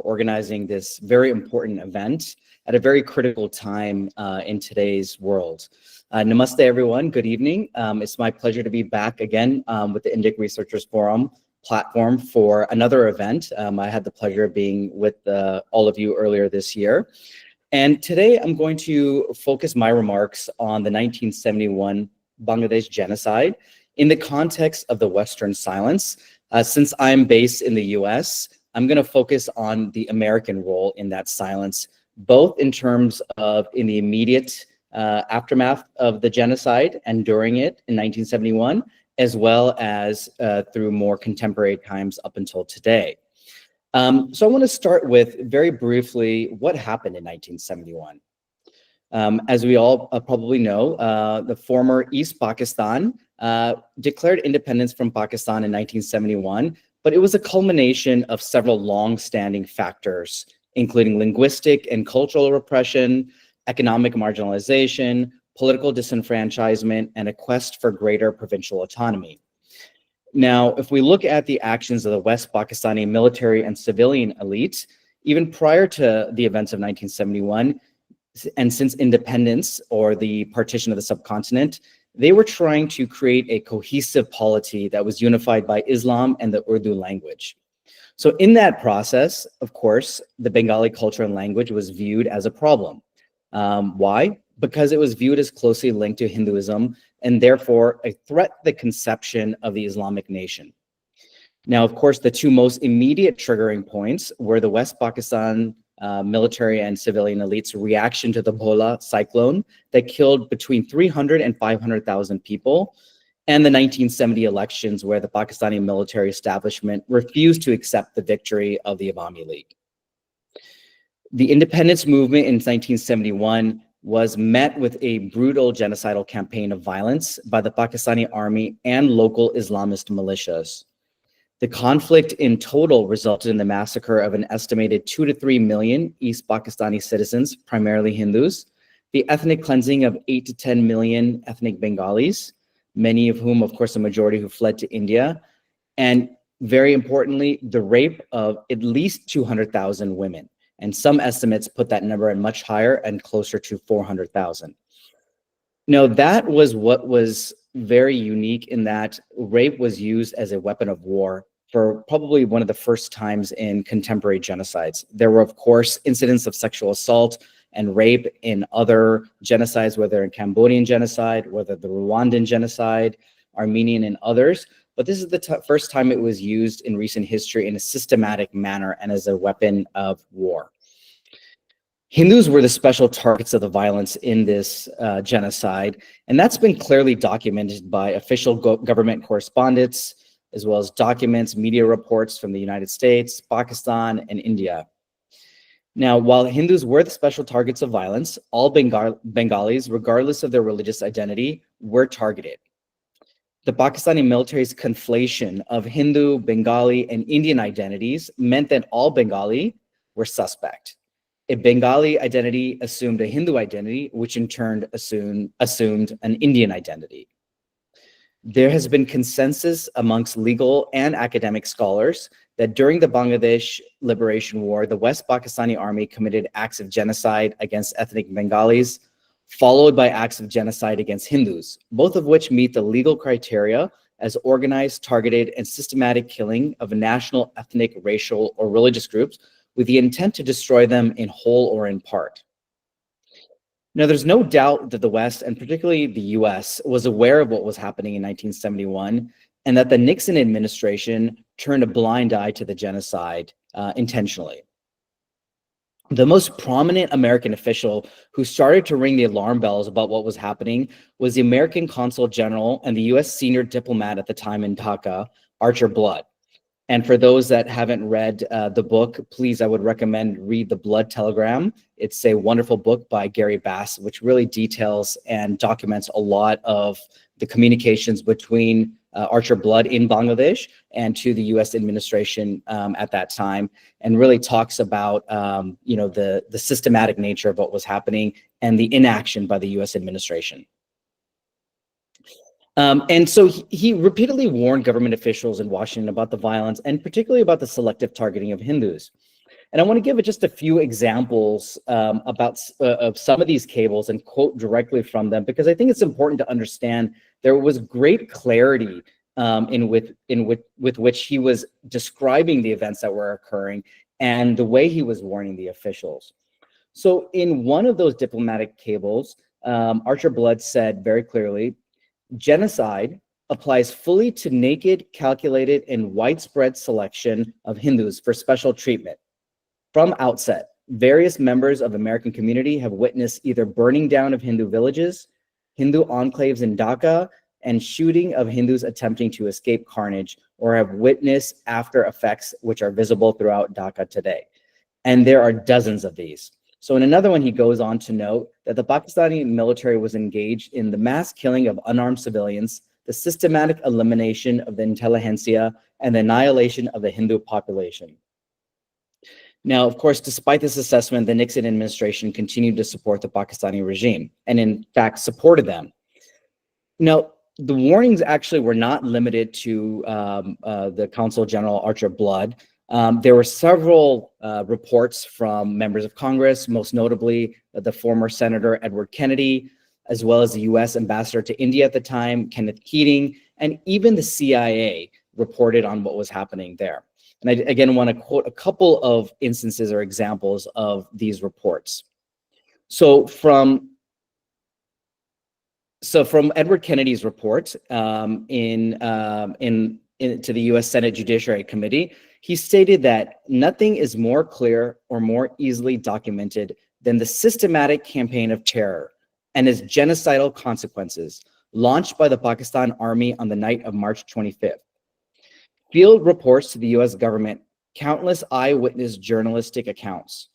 organizing this very important event at a very critical time in today's world. Namaste, everyone. Good evening. It's my pleasure to be back again with the Indic Researchers Forum platform for another event. I had the pleasure of being with all of you earlier this year. And today I'm going to focus my remarks on the 1971 Bangladesh genocide in the context of the Western silence. Since I'm based in the US, I'm going to focus on the American role in that silence, both in terms of in the immediate aftermath of the genocide and during it in 1971, as well as through more contemporary times up until today. So I want to start with very briefly what happened in 1971. As we all probably know, the former East Pakistan declared independence from Pakistan in 1971, but it was a culmination of several long-standing factors, including linguistic and cultural repression, economic marginalization, political disenfranchisement, and a quest for greater provincial autonomy. Now, if we look at the actions of the West Pakistani military and civilian elite, even prior to the events of 1971, and since independence or the partition of the subcontinent, they were trying to create a cohesive polity that was unified by Islam and the Urdu language. So in that process, of course, the Bengali culture and language was viewed as a problem. Why? Because it was viewed as closely linked to Hinduism and therefore a threat to the conception of the Islamic nation. Now, of course, the two most immediate triggering points were the West Pakistan military and civilian elites' reaction to the Bhola cyclone that killed between 300 and 500,000 people, and the 1970 elections where the Pakistani military establishment refused to accept the victory of the Awami League. The independence movement in 1971 was met with a brutal genocidal campaign of violence by the Pakistani army and local Islamist militias. The conflict in total resulted in the massacre of an estimated 2 to 3 million East Pakistani citizens, primarily Hindus, the ethnic cleansing of 8 to 10 million ethnic Bengalis, many of whom, of course, a majority who fled to India, and very importantly, the rape of at least 200,000 women. And some estimates put that number at much higher and closer to 400,000. Now, that was what was very unique in that rape was used as a weapon of war for probably one of the first times in contemporary genocides. There were, of course, incidents of sexual assault and rape in other genocides, whether in Cambodian genocide, whether the Rwandan genocide, Armenian and others. But this is the first time it was used in recent history in a systematic manner and as a weapon of war. Hindus were the special targets of the violence in this genocide, and that's been clearly documented by official government correspondence, as well as documents, media reports from the United States, Pakistan, and India. Now, while Hindus were the special targets of violence, all Bengalis, regardless of their religious identity, were targeted. The Pakistani military's conflation of Hindu, Bengali, and Indian identities meant that all Bengali were suspect. A Bengali identity assumed a Hindu identity, which in turn assumed an Indian identity. There has been consensus amongst legal and academic scholars that during the Bangladesh Liberation War, the West Pakistani army committed acts of genocide against ethnic Bengalis, followed by acts of genocide against Hindus, both of which meet the legal criteria as organized, targeted, and systematic killing of national, ethnic, racial, or religious groups with the intent to destroy them in whole or in part. Now, there's no doubt that the West, and particularly the US, was aware of what was happening in 1971, and that the Nixon administration turned a blind eye to the genocide intentionally. The most prominent American official who started to ring the alarm bells about what was happening was the American Consul General and the US senior diplomat at the time in Dhaka, Archer Blood. And for those that haven't read the book, please, I would recommend read The Blood Telegram. It's a wonderful book by Gary Bass, which really details and documents a lot of the communications between Archer Blood in Bangladesh and to the US administration at that time, and really talks about the systematic nature of what was happening and the inaction by the US administration. And so he repeatedly warned government officials in Washington about the violence and particularly about the selective targeting of Hindus. And I want to give just a few examples of some of these cables and quote directly from them, because I think it's important to understand there was great clarity with which he was describing the events that were occurring and the way he was warning the officials. So in one of those diplomatic cables, Archer Blood said very clearly, genocide applies fully to naked, calculated, and widespread selection of Hindus for special treatment. From outset, various members of American community have witnessed either burning down of Hindu villages, Hindu enclaves in Dhaka, and shooting of Hindus attempting to escape carnage, or have witnessed after effects which are visible throughout Dhaka today. And there are dozens of these. So in another one, he goes on to note that the Pakistani military was engaged in the mass killing of unarmed civilians, the systematic elimination of the intelligentsia, and the annihilation of the Hindu population. Now, of course, despite this assessment, the Nixon administration continued to support the Pakistani regime and in fact supported them. Now, the warnings actually were not limited to the Consul General Archer Blood. There were several reports from members of Congress, most notably the former Senator Edward Kennedy, as well as the US Ambassador to India at the time, Kenneth Keating, and even the CIA reported on what was happening there. And I again want to quote a couple of instances or examples of these reports. So from Edward Kennedy's report to the US Senate Judiciary Committee, he stated that nothing is more clear or more easily documented than the systematic campaign of terror and its genocidal consequences launched by the Pakistan Army on the night of March 25th. Field reports to the US government, countless eyewitness journalistic accounts,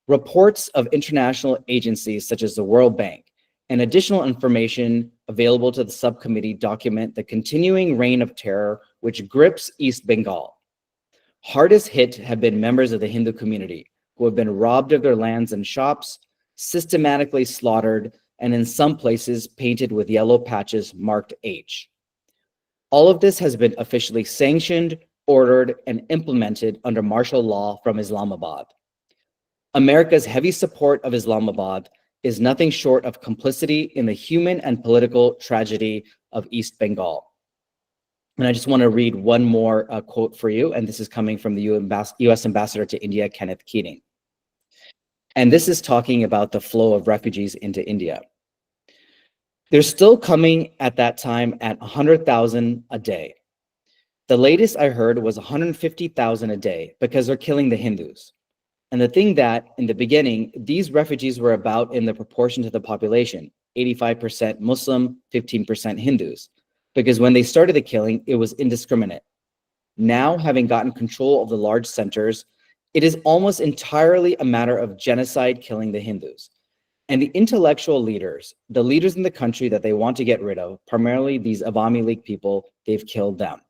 reports of international agencies such as the World Bank, and additional information available to the subcommittee document the continuing reign of terror which grips East Bengal. Hardest hit have been members of the Hindu community who have been robbed of their lands and shops, systematically slaughtered, and in some places painted with yellow patches marked H. All of this has been officially sanctioned, ordered, and implemented under martial law from Islamabad. America's heavy support of Islamabad is nothing short of complicity in the human and political tragedy of East Bengal. And I just want to read one more quote for you, and this is coming from the US Ambassador to India, Kenneth Keating. And this is talking about the flow of refugees into India. They're still coming at that time at 100,000 a day. The latest I heard was 150,000 a day because they're killing the Hindus. And the thing that in the beginning, these refugees were about in the proportion to the population, 85% Muslim, 15% Hindus, because when they started the killing, it was indiscriminate. Now, having gotten control of the large centers, it is almost entirely a matter of genocide killing the Hindus. And the intellectual leaders, the leaders in the country that they want to get rid of, primarily these Awami League people, they've killed them.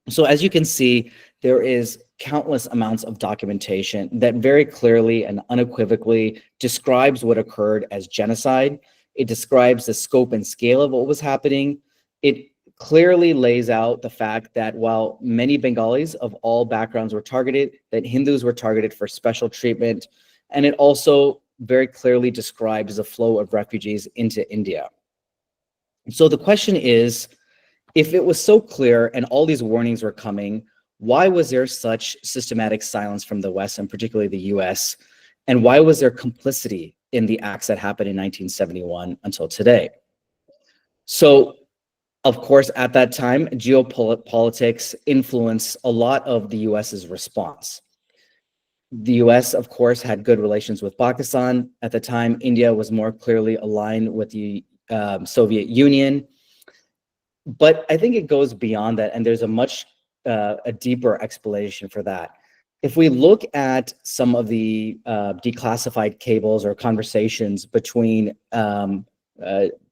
So as you can see, there is countless amounts of documentation that very clearly and unequivocally describes what occurred as genocide. It describes the scope and scale of what was happening. It clearly lays out the fact that while many Bengalis of all backgrounds were targeted, that Hindus were targeted for special treatment. And it also very clearly describes the flow of refugees into India. So the question is, if it was so clear and all these warnings were coming, why was there such systematic silence from the West, and particularly the US? And why was there complicity in the acts that happened in 1971 until today? So, of course, at that time, geopolitics influenced a lot of the US's response. The US, of course, had good relations with Pakistan. At the time, India was more clearly aligned with the Soviet Union. But I think it goes beyond that, and there's a deeper explanation for that. If we look at some of the declassified cables or conversations between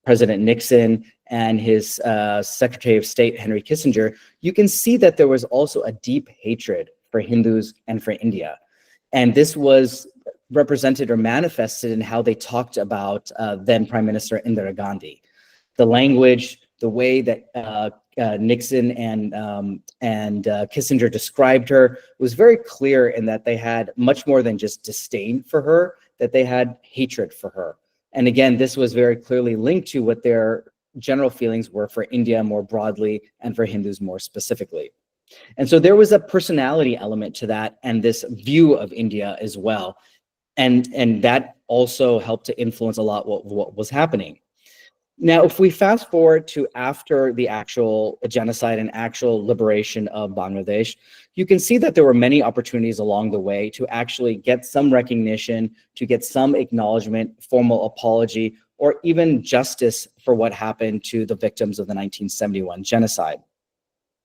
President Nixon and his Secretary of State, Henry Kissinger, you can see that there was also a deep hatred for Hindus and for India. And this was represented or manifested in how they talked about then Prime Minister Indira Gandhi. The language, the way that Nixon and Kissinger described her was very clear in that they had much more than just disdain for her, that they had hatred for her. And again, this was very clearly linked to what their general feelings were for India more broadly and for Hindus more specifically. And so there was a personality element to that and this view of India as well. And that also helped to influence a lot what was happening. Now, if we fast forward to after the actual genocide and actual liberation of Bangladesh, you can see that there were many opportunities along the way to actually get some recognition, to get some acknowledgement, formal apology, or even justice for what happened to the victims of the 1971 genocide.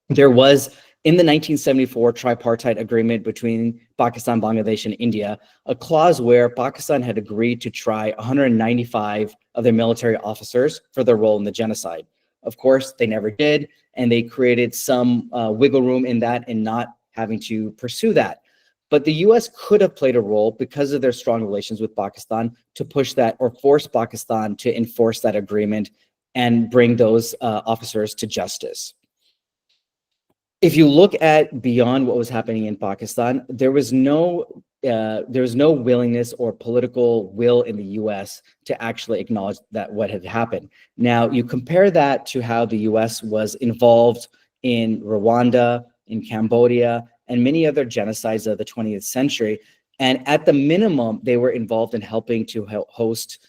There was, in the 1974 tripartite agreement between Pakistan, Bangladesh, and India, a clause where Pakistan had agreed to try 195 of their military officers for their role in the genocide. Of course, they never did, and they created some wiggle room in that and not having to pursue that. But the US could have played a role because of their strong relations with Pakistan to push that or force Pakistan to enforce that agreement and bring those officers to justice. If you look at beyond what was happening in Pakistan, there was no willingness or political will in the US to actually acknowledge that what had happened. Now, you compare that to how the US was involved in Rwanda, in Cambodia, and many other genocides of the 20th century. And at the minimum, they were involved in helping to host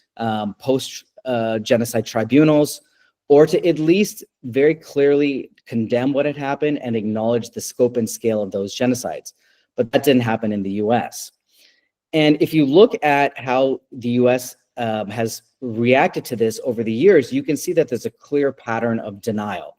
post-genocide tribunals, or to at least very clearly condemn what had happened and acknowledge the scope and scale of those genocides. But that didn't happen in the US. And if you look at how the US has reacted to this over the years, you can see that there's a clear pattern of denial.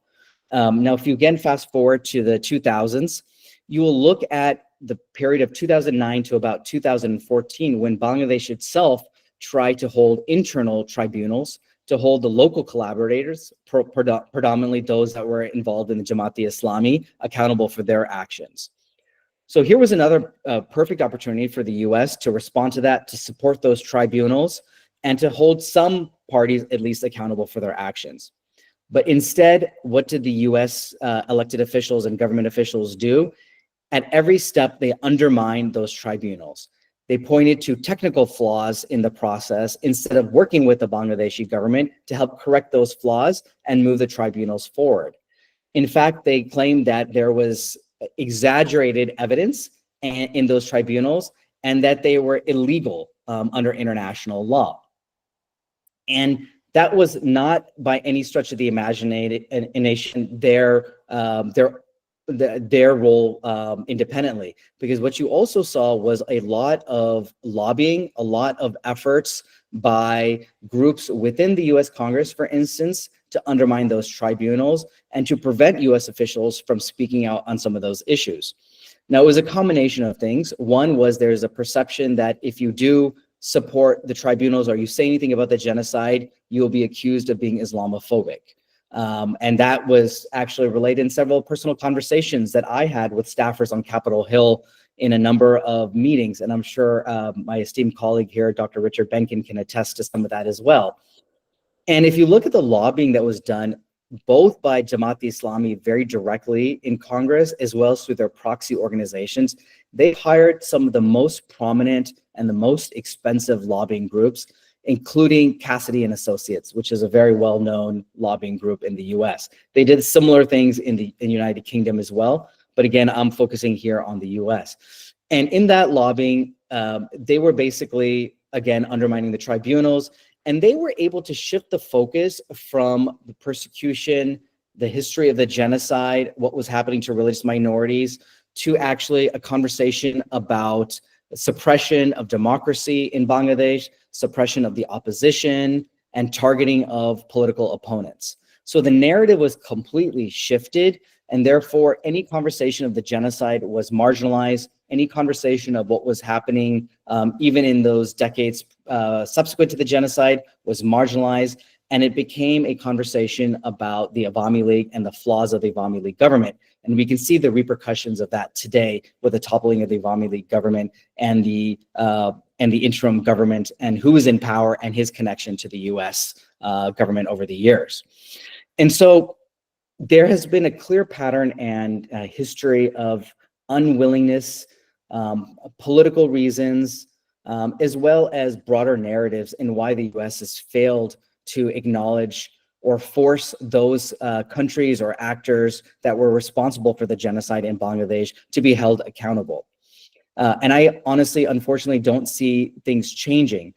Now, if you again fast forward to the 2000s, you will look at the period of 2009 to about 2014, when Bangladesh itself tried to hold internal tribunals to hold the local collaborators, predominantly those that were involved in the Jamaat-e-Islami, accountable for their actions. So here was another perfect opportunity for the US to respond to that, to support those tribunals, and to hold some parties at least accountable for their actions. But instead, what did the US elected officials and government officials do? At every step, they undermined those tribunals. They pointed to technical flaws in the process instead of working with the Bangladeshi government to help correct those flaws and move the tribunals forward. In fact, they claimed that there was exaggerated evidence in those tribunals and that they were illegal under international law. And that was not by any stretch of the imagination their role independently, because what you also saw was a lot of lobbying, a lot of efforts by groups within the US Congress, for instance, to undermine those tribunals and to prevent US officials from speaking out on some of those issues. Now, it was a combination of things. One was there's a perception that if you do support the tribunals or you say anything about the genocide, you will be accused of being Islamophobic. And that was actually related in several personal conversations that I had with staffers on Capitol Hill in a number of meetings. And I'm sure my esteemed colleague here, Dr. Richard Benkin, can attest to some of that as well. And if you look at the lobbying that was done, both by Jamaat-e-Islami very directly in Congress, as well as through their proxy organizations, they hired some of the most prominent and the most expensive lobbying groups, including Cassidy and Associates, which is a very well-known lobbying group in the US. They did similar things in the United Kingdom as well, but again, I'm focusing here on the US. And in that lobbying, they were basically, again, undermining the tribunals, and they were able to shift the focus from the persecution, the history of the genocide, what was happening to religious minorities, to actually a conversation about suppression of democracy in Bangladesh, suppression of the opposition, and targeting of political opponents. So the narrative was completely shifted, and therefore any conversation of the genocide was marginalized. Any conversation of what was happening, even in those decades subsequent to the genocide, was marginalized, and it became a conversation about the Awami League and the flaws of the Awami League government. And we can see the repercussions of that today with the toppling of the Awami League government and the interim government and who is in power and his connection to the US government over the years. And so there has been a clear pattern and history of unwillingness, political reasons, as well as broader narratives in why the US has failed to acknowledge or force those countries or actors that were responsible for the genocide in Bangladesh to be held accountable. And I honestly, unfortunately, don't see things changing.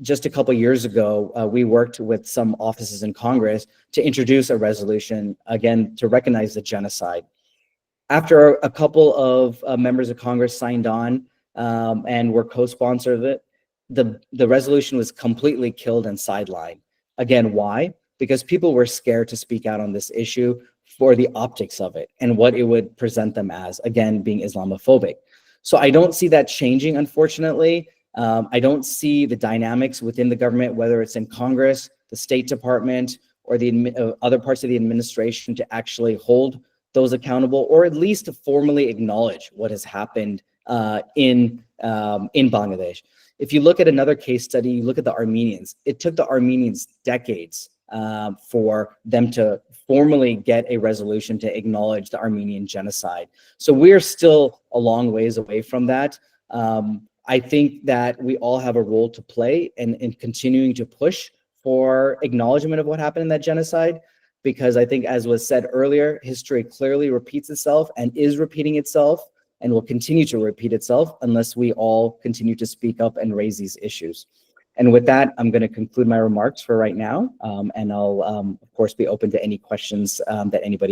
Just a couple years ago, we worked with some offices in Congress to introduce a resolution, again, to recognize the genocide. After a couple of members of Congress signed on and were co-sponsor of it, the resolution was completely killed and sidelined. Again, why? Because people were scared to speak out on this issue for the optics of it and what it would present them as, again, being Islamophobic. So I don't see that changing, unfortunately. I don't see the dynamics within the government, whether it's in Congress, the State Department, or the other parts of the administration, to actually hold those accountable, or at least to formally acknowledge what has happened in Bangladesh. If you look at another case study, you look at the Armenians. It took the Armenians decades for them to formally get a resolution to acknowledge the Armenian genocide. So we're still a long ways away from that. I think that we all have a role to play in continuing to push for acknowledgement of what happened in that genocide, because I think, as was said earlier, history clearly repeats itself and is repeating itself and will continue to repeat itself unless we all continue to speak up and raise these issues. And with that, I'm going to conclude my remarks for right now, and I'll, of course, be open to any questions that anybody has.